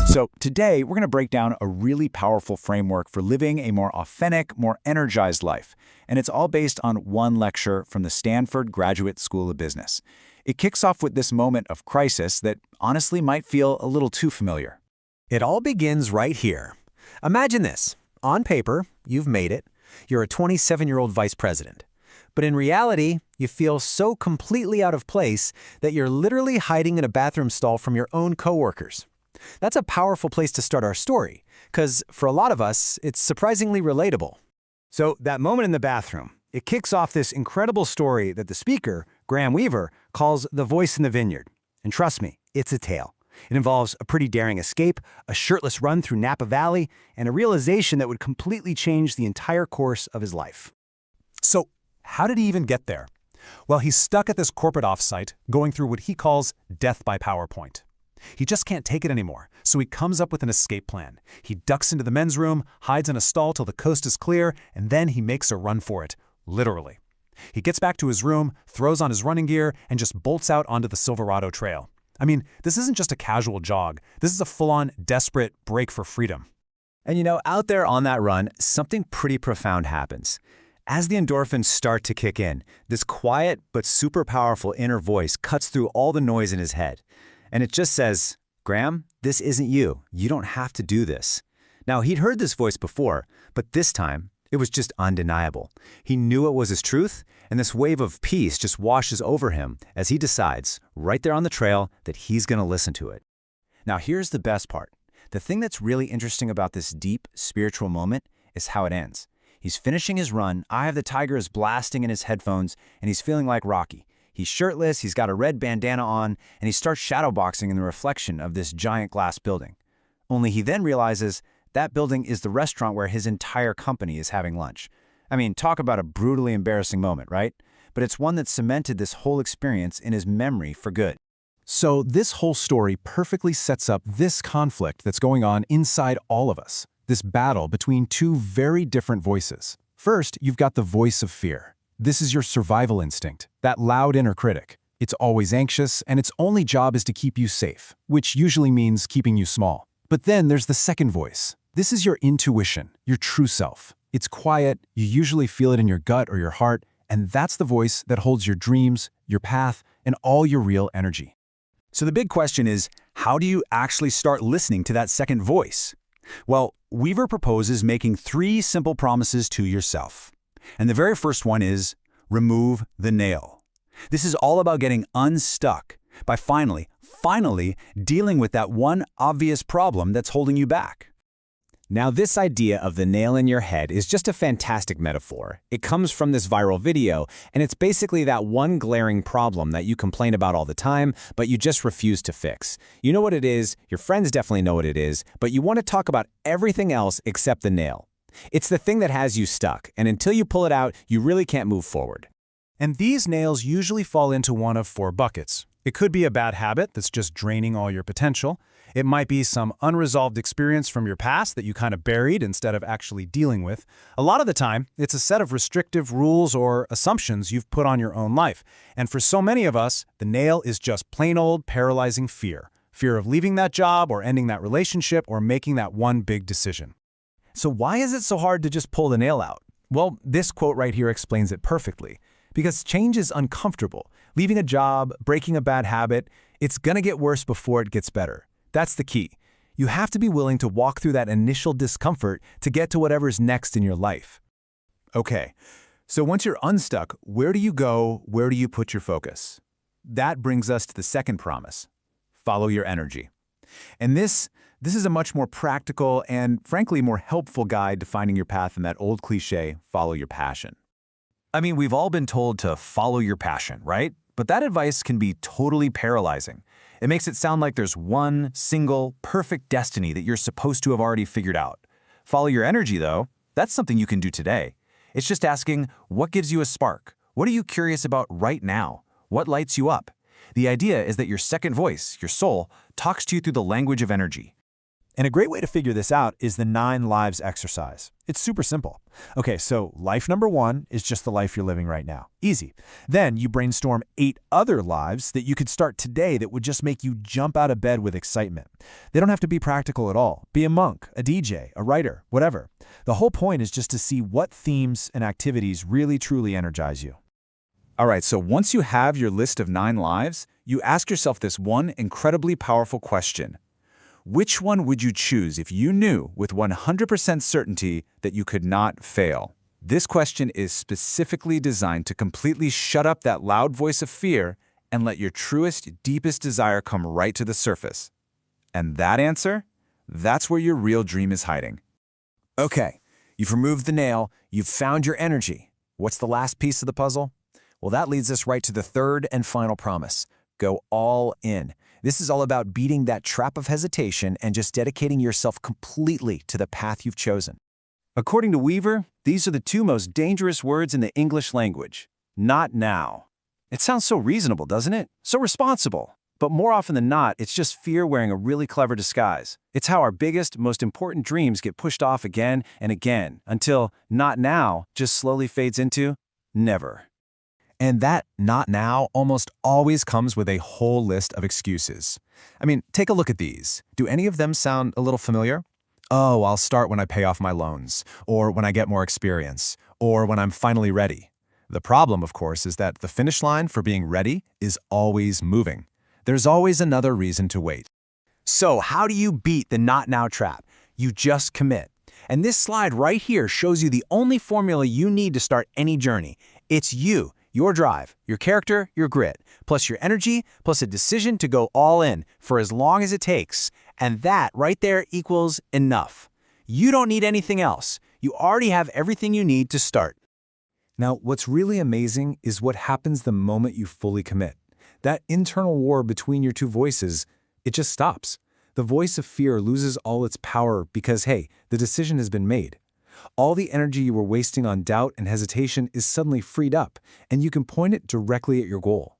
So today, we're going to break down a really powerful framework for living a more authentic, more energized life. And it's all based on one lecture from the Stanford Graduate School of Business. It kicks off with this moment of crisis that honestly might feel a little too familiar. It all begins right here. Imagine this. On paper, you've made it. You're a 27-year-old vice president. But in reality, you feel so completely out of place that you're literally hiding in a bathroom stall from your own coworkers. That's a powerful place to start our story, because for a lot of us, it's surprisingly relatable. So that moment in the bathroom, it kicks off this incredible story that the speaker, Graham Weaver, calls the voice in the vineyard. And trust me, it's a tale. It involves a pretty daring escape, a shirtless run through Napa Valley, and a realization that would completely change the entire course of his life. So how did he even get there? Well, he's stuck at this corporate offsite, going through what he calls death by PowerPoint. He just can't take it anymore, so he comes up with an escape plan. He ducks into the men's room, hides in a stall till the coast is clear, and then he makes a run for it, literally. He gets back to his room, throws on his running gear, and just bolts out onto the Silverado Trail. I mean, this isn't just a casual jog. This is a full-on, desperate break for freedom. And you know, out there on that run, something pretty profound happens. As the endorphins start to kick in, this quiet but super powerful inner voice cuts through all the noise in his head. And it just says, "Graham, this isn't you. You don't have to do this." Now, he'd heard this voice before, but this time, it was just undeniable. He knew it was his truth, and this wave of peace just washes over him as he decides, right there on the trail, that he's going to listen to it. Now, here's the best part. The thing that's really interesting about this deep, spiritual moment is how it ends. He's finishing his run, Eye of the Tiger is blasting in his headphones, and he's feeling like Rocky. He's shirtless, he's got a red bandana on, and he starts shadowboxing in the reflection of this giant glass building. Only he then realizes that building is the restaurant where his entire company is having lunch. I mean, talk about a brutally embarrassing moment, right? But it's one that cemented this whole experience in his memory for good. So this whole story perfectly sets up this conflict that's going on inside all of us, this battle between two very different voices. First, you've got the voice of fear. This is your survival instinct, that loud inner critic. It's always anxious, and its only job is to keep you safe, which usually means keeping you small. But then there's the second voice. This is your intuition, your true self. It's quiet, you usually feel it in your gut or your heart, and that's the voice that holds your dreams, your path, and all your real energy. So the big question is, how do you actually start listening to that second voice? Well, Weaver proposes making 3 simple promises to yourself. And the very first one is, remove the nail. This is all about getting unstuck by finally dealing with that one obvious problem that's holding you back. Now, this idea of the nail in your head is just a fantastic metaphor. It comes from this viral video, and it's basically that one glaring problem that you complain about all the time, but you just refuse to fix. You know what it is, your friends definitely know what it is, but you want to talk about everything else except the nail. It's the thing that has you stuck, and until you pull it out, you really can't move forward. And these nails usually fall into one of 4 buckets. It could be a bad habit that's just draining all your potential. It might be some unresolved experience from your past that you kind of buried instead of actually dealing with. A lot of the time, it's a set of restrictive rules or assumptions you've put on your own life. And for so many of us, the nail is just plain old paralyzing fear. Fear of leaving that job or ending that relationship or making that one big decision. So why is it so hard to just pull the nail out? Well, this quote right here explains it perfectly. Because change is uncomfortable. Leaving a job, breaking a bad habit, it's gonna get worse before it gets better. That's the key. You have to be willing to walk through that initial discomfort to get to whatever's next in your life. Okay, so once you're unstuck, where do you go? Where do you put your focus? That brings us to the second promise. Follow your energy. And this is a much more practical and, frankly, more helpful guide to finding your path in that old cliche, follow your passion. I mean, we've all been told to follow your passion, right? But that advice can be totally paralyzing. It makes it sound like there's one single, perfect destiny that you're supposed to have already figured out. Follow your energy, though. That's something you can do today. It's just asking, what gives you a spark? What are you curious about right now? What lights you up? The idea is that your second voice, your soul, talks to you through the language of energy. And a great way to figure this out is the 9 lives exercise. It's super simple. Okay, so life number 1 is just the life you're living right now. Easy. Then you brainstorm 8 other lives that you could start today that would just make you jump out of bed with excitement. They don't have to be practical at all. Be a monk, a DJ, a writer, whatever. The whole point is just to see what themes and activities really truly energize you. All right, so once you have your list of 9 lives, you ask yourself this one incredibly powerful question. Which one would you choose if you knew with 100% certainty that you could not fail? This question is specifically designed to completely shut up that loud voice of fear and let your truest, deepest desire come right to the surface. And that answer? That's where your real dream is hiding. Okay, you've removed the nail, you've found your energy. What's the last piece of the puzzle? Well, that leads us right to the third and final promise. Go all in. This is all about beating that trap of hesitation and just dedicating yourself completely to the path you've chosen. According to Weaver, these are the 2 most dangerous words in the English language. Not now. It sounds so reasonable, doesn't it? So responsible. But more often than not, it's just fear wearing a really clever disguise. It's how our biggest, most important dreams get pushed off again and again until not now just slowly fades into never. And that not now almost always comes with a whole list of excuses. I mean, take a look at these. Do any of them sound a little familiar? Oh, I'll start when I pay off my loans, or when I get more experience, or when I'm finally ready. The problem, of course, is that the finish line for being ready is always moving. There's always another reason to wait. So how do you beat the not now trap? You just commit. And this slide right here shows you the only formula you need to start any journey. It's you. Your drive, your character, your grit, plus your energy, plus a decision to go all in for as long as it takes. And that right there equals enough. You don't need anything else. You already have everything you need to start. Now, what's really amazing is what happens the moment you fully commit. That internal war between your 2 voices, it just stops. The voice of fear loses all its power because, hey, the decision has been made. All the energy you were wasting on doubt and hesitation is suddenly freed up, and you can point it directly at your goal.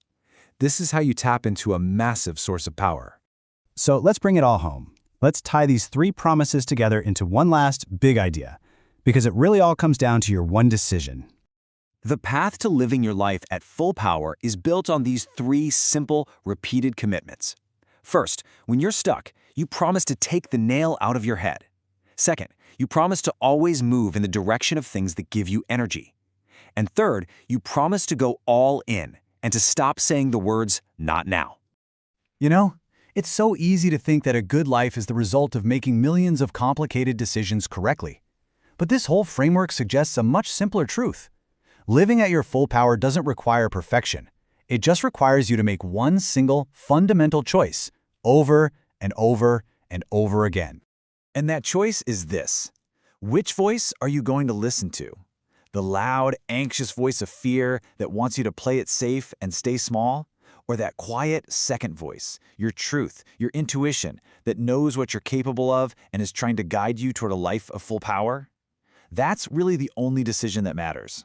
This is how you tap into a massive source of power. So let's bring it all home. Let's tie these 3 promises together into one last big idea, because it really all comes down to your one decision. The path to living your life at full power is built on these 3 simple, repeated commitments. First, when you're stuck, you promise to take the nail out of your head. Second, you promise to always move in the direction of things that give you energy. And third, you promise to go all in and to stop saying the words, not now. You know, it's so easy to think that a good life is the result of making millions of complicated decisions correctly. But this whole framework suggests a much simpler truth. Living at your full power doesn't require perfection. It just requires you to make one single, fundamental choice, over and over and over again. And that choice is this. Which voice are you going to listen to? The loud, anxious voice of fear that wants you to play it safe and stay small? Or that quiet second voice, your truth, your intuition, that knows what you're capable of and is trying to guide you toward a life of full power? That's really the only decision that matters.